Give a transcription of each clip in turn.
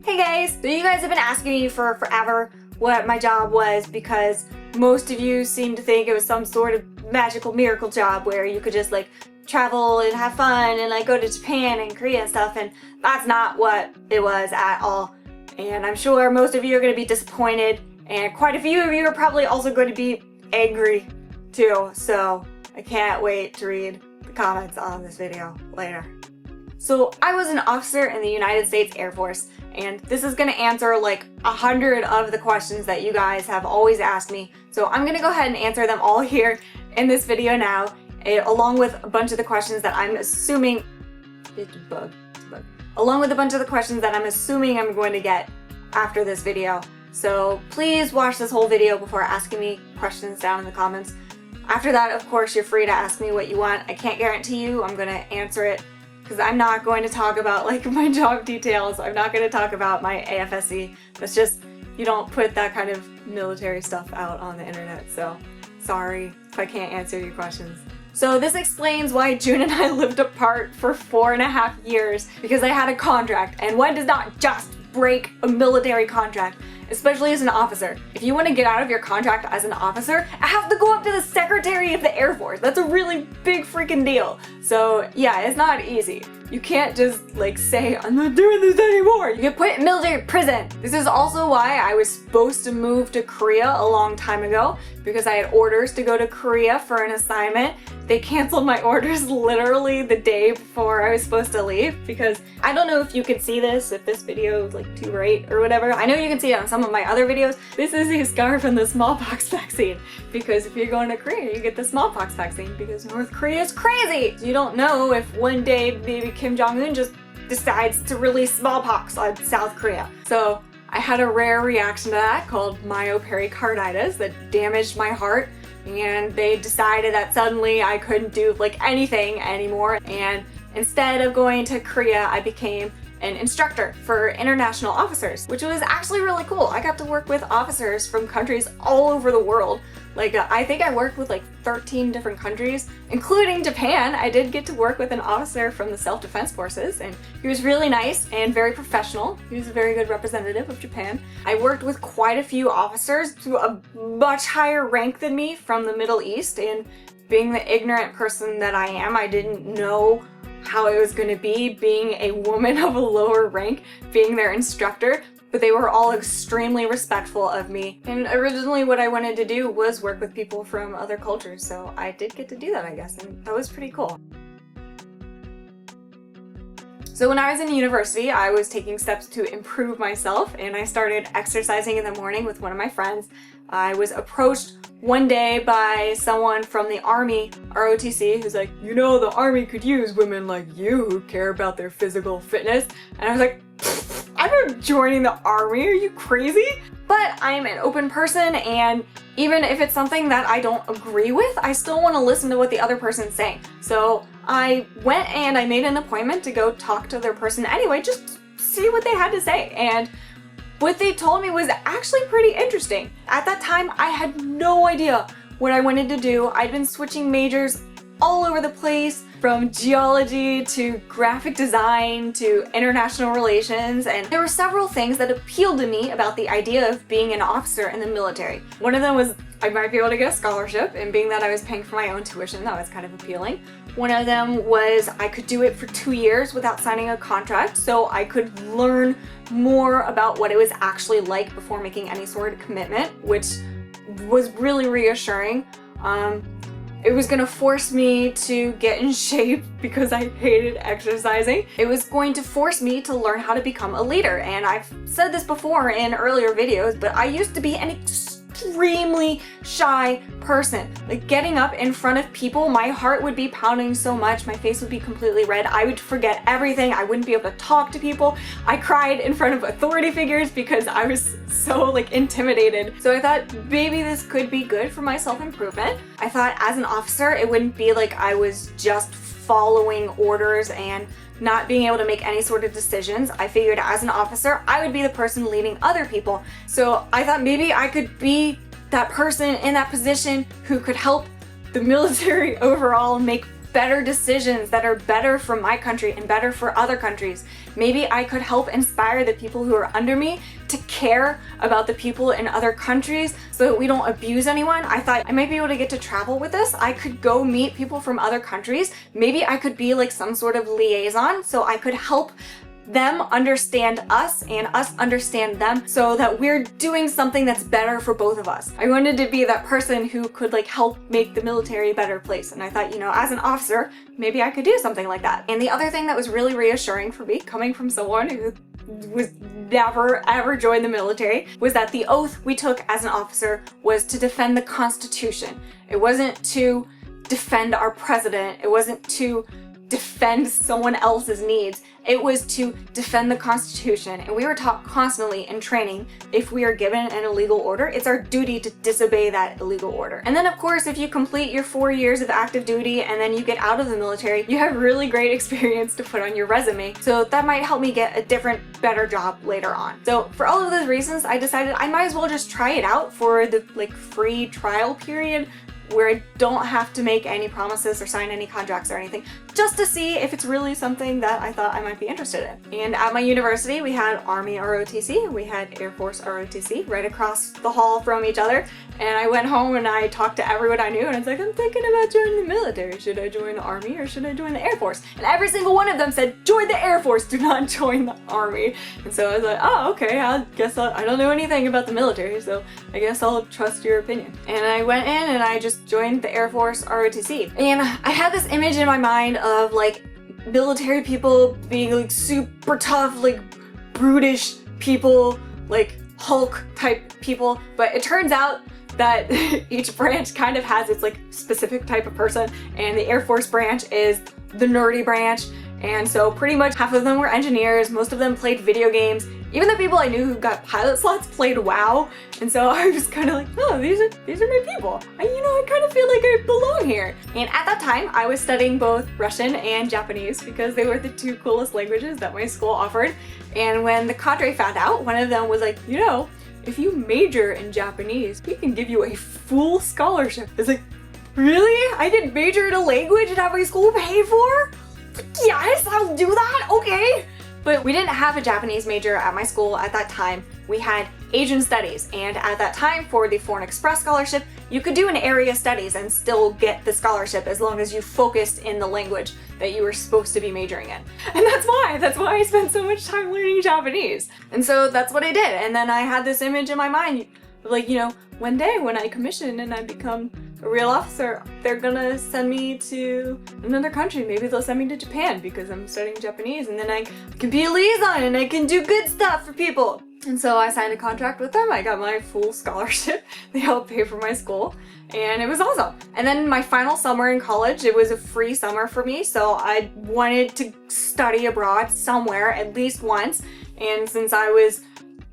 Hey guys! So you guys have been asking me for forever what my job was because most of you seem to think it was some sort of magical miracle job where you could just like travel and have fun and like go to Japan and Korea and stuff, and that's not what it was at all. And I'm sure most of you are going to be disappointed, and quite a few of you are probably also going to be angry too, so I can't wait to read the comments on this video later. So I was an officer in the United States Air Force, and this is going to answer like 100 of the questions that you guys have always asked me. So I'm going to go ahead and answer them all here in this video now, along with a bunch of the questions that I'm assuming I'm going to get after this video. So please watch this whole video before asking me questions down in the comments. After that, of course, you're free to ask me what you want. I can't guarantee you I'm going to answer it, because I'm not going to talk about like my job details. I'm not going to talk about my AFSC. That's just, you don't put that kind of military stuff out on the internet, so sorry if I can't answer your questions. So this explains why June and I lived apart for 4.5 years, because I had a contract, and one does not just break a military contract, especially as an officer. If you want to get out of your contract as an officer, I have to go up to the Secretary of the Air Force. That's a really big freaking deal. So yeah, it's not easy. You can't just like say, I'm not doing this anymore. You get put in military prison. This is also why I was supposed to move to Korea a long time ago, because I had orders to go to Korea for an assignment. They canceled my orders literally the day before I was supposed to leave, because I don't know if you can see this, if this video is like too bright or whatever. I know you can see it on some of my other videos. This is a scar from the smallpox vaccine, because if you're going to Korea, you get the smallpox vaccine, because North Korea is crazy. You don't know if one day maybe Kim Jong-un just decides to release smallpox on South Korea. So I had a rare reaction to that called myopericarditis that damaged my heart, and they decided that suddenly I couldn't do like anything anymore, and instead of going to Korea, I became an instructor for international officers, which was actually really cool. I got to work with officers from countries all over the world. Like I think I worked with like 13 different countries, including Japan. I did get to work with an officer from the Self-Defense Forces, and he was really nice and very professional. He was a very good representative of Japan. I worked with quite a few officers to a much higher rank than me from the Middle East, and being the ignorant person that I am, I didn't know how it was going to be being a woman of a lower rank, being their instructor, but they were all extremely respectful of me. And originally what I wanted to do was work with people from other cultures, so I did get to do that, I guess, and that was pretty cool. So when I was in university, I was taking steps to improve myself, and I started exercising in the morning with one of my friends. I was approached one day by someone from the Army, ROTC, who's like, you know, the Army could use women like you who care about their physical fitness. And I was like, I'm not joining the Army, are you crazy? But I'm an open person, and even if it's something that I don't agree with, I still want to listen to what the other person's saying. So I went and I made an appointment to go talk to their person anyway, just see what they had to say. And what they told me was actually pretty interesting. At that time, I had no idea what I wanted to do. I'd been switching majors all over the place, from geology to graphic design to international relations, and there were several things that appealed to me about the idea of being an officer in the military. One of them was I might be able to get a scholarship, and being that I was paying for my own tuition, that was kind of appealing. One of them was I could do it for 2 years without signing a contract, so I could learn more about what it was actually like before making any sort of commitment, which was really reassuring. It was going to force me to get in shape because I hated exercising. It was going to force me to learn how to become a leader, and I've said this before in earlier videos, but I used to be an extremely shy person. Like getting up in front of people, my heart would be pounding so much, my face would be completely red, I would forget everything, I wouldn't be able to talk to people. I cried in front of authority figures because I was so like intimidated. So I thought maybe this could be good for my self-improvement. I thought as an officer, it wouldn't be like I was just following orders and not being able to make any sort of decisions. I figured as an officer, I would be the person leading other people. So I thought maybe I could be that person in that position who could help the military overall make better decisions that are better for my country and better for other countries. Maybe I could help inspire the people who are under me to care about the people in other countries so that we don't abuse anyone. I thought I might be able to get to travel with this. I could go meet people from other countries. Maybe I could be like some sort of liaison so I could help them understand us and us understand them so that we're doing something that's better for both of us. I wanted to be that person who could like help make the military a better place. And I thought, as an officer, maybe I could do something like that. And the other thing that was really reassuring for me, coming from someone who was never ever joined the military, was that the oath we took as an officer was to defend the Constitution. It wasn't to defend our president. It wasn't to defend someone else's needs. It was to defend the Constitution. And we were taught constantly in training, if we are given an illegal order, it's our duty to disobey that illegal order. And then of course, if you complete your 4 years of active duty and then you get out of the military, you have really great experience to put on your resume. So that might help me get a different, better job later on. So for all of those reasons, I decided I might as well just try it out for the free trial period, where I don't have to make any promises or sign any contracts or anything, just to see if it's really something that I thought I might be interested in. And at my university, we had Army ROTC, we had Air Force ROTC right across the hall from each other. And I went home and I talked to everyone I knew and I was like, I'm thinking about joining the military. Should I join the Army or should I join the Air Force? And every single one of them said, join the Air Force, do not join the Army. And so I was like, oh, okay, I guess I don't know anything about the military, so I guess I'll trust your opinion. And I went in and I just joined the Air Force ROTC. And I had this image in my mind of like military people being like super tough, like brutish people, like Hulk type people. But it turns out that each branch kind of has its like specific type of person, and the Air Force branch is the nerdy branch. And so pretty much half of them were engineers, most of them played video games. Even the people I knew who got pilot slots played WoW. And so I was kind of like, oh, these are my people. I kind of feel like I belong here. And at that time, I was studying both Russian and Japanese because they were the two coolest languages that my school offered. And when the cadre found out, one of them was like, if you major in Japanese, we can give you a full scholarship. It's like, really? I can major in a language and have my school paid for? Yes, I'll do that, okay. But we didn't have a Japanese major at my school at that time. We had Asian studies, and at that time for the Foreign Express scholarship, you could do an area studies and still get the scholarship as long as you focused in the language that you were supposed to be majoring in. And that's why I spent so much time learning Japanese. And so that's what I did. And then I had this image in my mind, like, one day when I commission and I become a real officer, they're gonna send me to another country. Maybe they'll send me to Japan because I'm studying Japanese, and then I can be a liaison and I can do good stuff for people. And so I signed a contract with them. I got my full scholarship. They helped pay for my school, and it was awesome. And then my final summer in college, it was a free summer for me, so I wanted to study abroad somewhere at least once. And since I was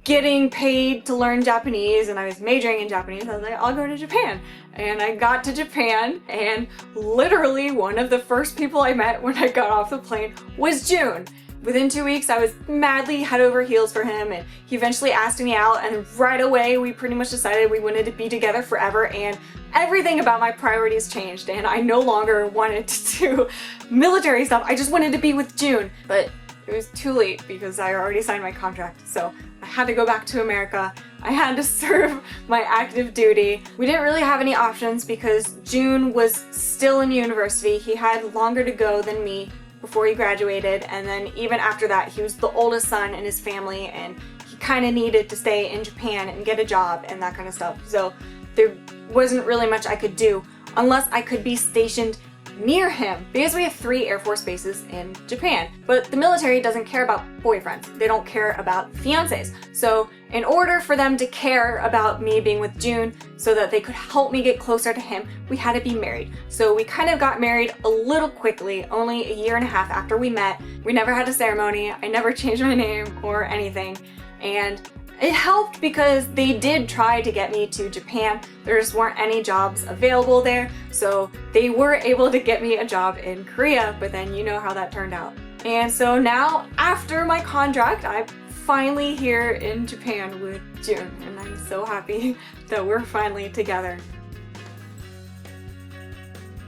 getting paid to learn Japanese and I was majoring in Japanese, I was like, I'll go to Japan. And I got to Japan, and literally one of the first people I met when I got off the plane was June. Within 2 weeks, I was madly head over heels for him, and he eventually asked me out, and right away we pretty much decided we wanted to be together forever, and everything about my priorities changed, and I no longer wanted to do military stuff. I just wanted to be with June. But it was too late because I already signed my contract, so I had to go back to America. I had to serve my active duty. We didn't really have any options because June was still in university. He had longer to go than me before he graduated, and then even after that, he was the oldest son in his family, and he kind of needed to stay in Japan and get a job and that kind of stuff. So there wasn't really much I could do unless I could be stationed near him, because we have 3 Air Force bases in Japan. But the military doesn't care about boyfriends. They don't care about fiancés. So in order for them to care about me being with June so that they could help me get closer to him, we had to be married. So we kind of got married a little quickly, only a year and a half after we met. We never had a ceremony. I never changed my name or anything. And it helped because they did try to get me to Japan. There just weren't any jobs available there, so they were able to get me a job in Korea, but then you know how that turned out. And so now, after my contract, I'm finally here in Japan with June, and I'm so happy that we're finally together.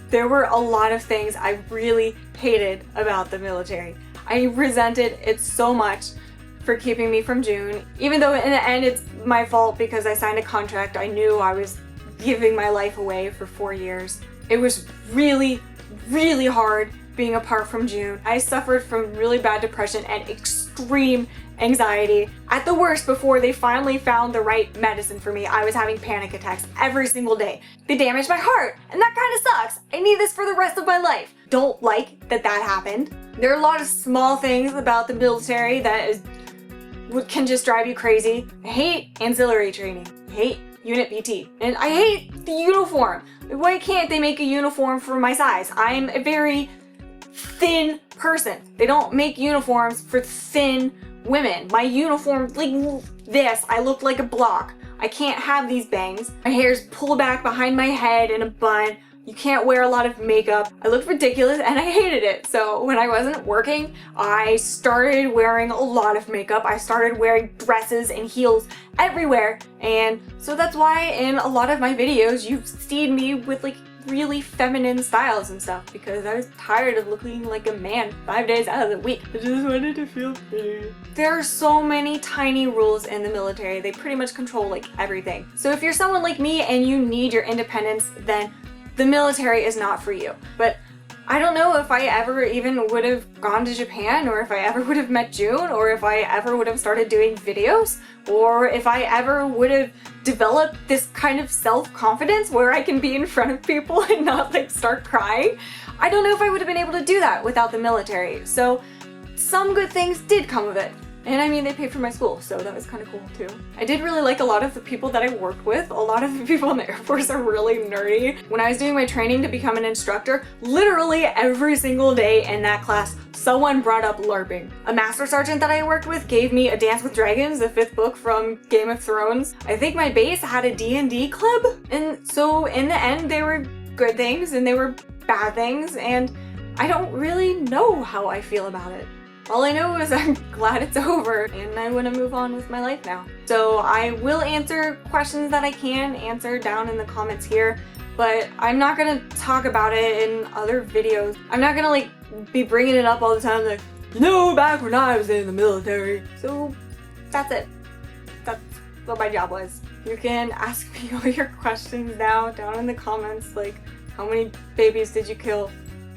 there were a lot of things I really hated about the military. I resented it so much for keeping me from June, even though in the end it's my fault because I signed a contract. I knew I was giving my life away for 4 years. It was really, really hard being apart from June. I suffered from really bad depression and extreme anxiety. At the worst, before they finally found the right medicine for me, I was having panic attacks every single day. They damaged my heart, and that kind of sucks. I need this for the rest of my life. Don't like that happened. There are a lot of small things about the military that can just drive you crazy. I hate ancillary training. I hate unit PT. And I hate the uniform. Why can't they make a uniform for my size? I'm a very thin person. They don't make uniforms for thin women. My uniform, like this, I look like a block. I can't have these bangs. My hair's pulled back behind my head in a bun. You can't wear a lot of makeup. I looked ridiculous and I hated it. So when I wasn't working, I started wearing a lot of makeup. I started wearing dresses and heels everywhere. And so that's why in a lot of my videos, you've seen me with like really feminine styles and stuff, because I was tired of looking like a man 5 days out of the week. I just wanted to feel pretty. There are so many tiny rules in the military. They pretty much control like everything. So if you're someone like me and you need your independence, then the military is not for you. But I don't know if I ever even would have gone to Japan, or if I ever would have met June, or if I ever would have started doing videos, or if I ever would have developed this kind of self-confidence where I can be in front of people and not like start crying. I don't know if I would have been able to do that without the military. So some good things did come of it. And I mean, they paid for my school, so that was kind of cool too. I did really like a lot of the people that I worked with. A lot of the people in the Air Force are really nerdy. When I was doing my training to become an instructor, literally every single day in that class, someone brought up LARPing. A master sergeant that I worked with gave me A Dance with Dragons, the 5th book from Game of Thrones. I think my base had a D&D club. And so in the end, they were good things and they were bad things, and I don't really know how I feel about it. All I know is I'm glad it's over and I want to move on with my life now. So I will answer questions that I can answer down in the comments here, but I'm not gonna talk about it in other videos. I'm not gonna like be bringing it up all the time like, you know, back when I was in the military. So that's it. That's what my job was. You can ask me all your questions now down in the comments, like how many babies did you kill?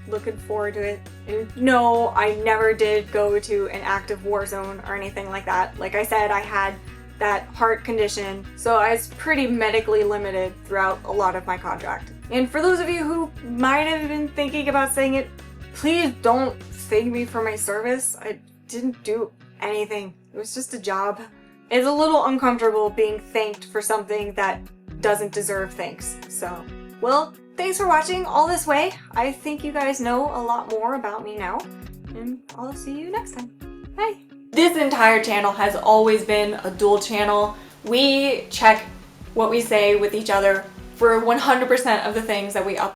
Looking forward to it. And no, I never did go to an active war zone or anything like that. Like I said, I had that heart condition, so I was pretty medically limited throughout a lot of my contract. And for those of you who might have been thinking about saying it, please don't thank me for my service. I didn't do anything. It was just a job. It's a little uncomfortable being thanked for something that doesn't deserve thanks. So, well, thanks for watching all this way. I think you guys know a lot more about me now, and I'll see you next time. Bye! This entire channel has always been a dual channel. We check what we say with each other for 100% of the things that we upload.